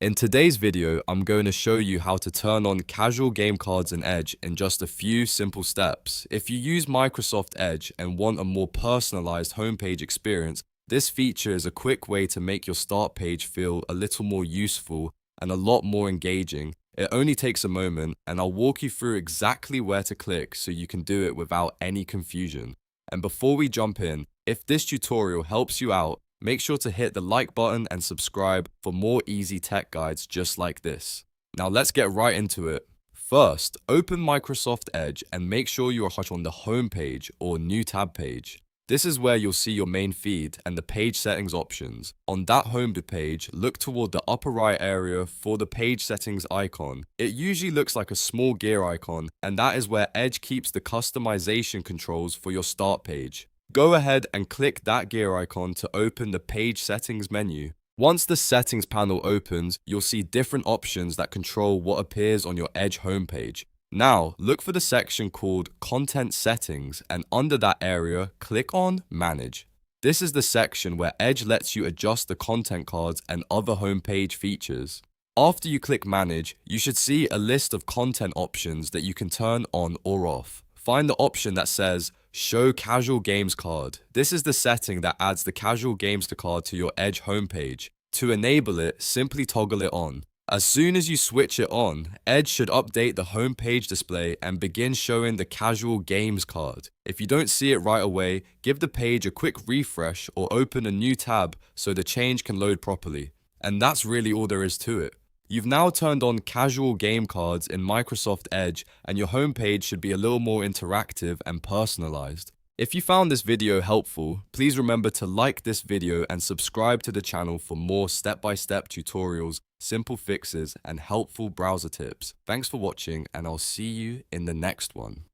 In today's video, I'm going to show you how to turn on casual game cards in Edge in just a few simple steps. If you use Microsoft Edge and want a more personalized homepage experience, this feature is a quick way to make your start page feel a little more useful and a lot more engaging. It only takes a moment, and I'll walk you through exactly where to click so you can do it without any confusion. And before we jump in, if this tutorial helps you out, make sure to hit the like button and subscribe for more easy tech guides just like this. Now let's get right into it. First, open Microsoft Edge and make sure you are on the home page or new tab page. This is where you'll see your main feed and the page settings options. On that home page, look toward the upper right area for the page settings icon. It usually looks like a small gear icon, and that is where Edge keeps the customization controls for your start page. Go ahead and click that gear icon to open the page settings menu. Once the settings panel opens, you'll see different options that control what appears on your Edge homepage. Now, look for the section called Content Settings, and under that area, click on Manage. This is the section where Edge lets you adjust the content cards and other homepage features. After you click Manage, you should see a list of content options that you can turn on or off. Find the option that says Show Casual Games Card. This is the setting that adds the Casual Games card to your Edge homepage. To enable it, simply toggle it on. As soon as you switch it on, Edge should update the homepage display and begin showing the Casual Games card. If you don't see it right away, give the page a quick refresh or open a new tab so the change can load properly. And that's really all there is to it. You've now turned on casual game cards in Microsoft Edge, and your homepage should be a little more interactive and personalized. If you found this video helpful, please remember to like this video and subscribe to the channel for more step-by-step tutorials, simple fixes, and helpful browser tips. Thanks for watching, and I'll see you in the next one.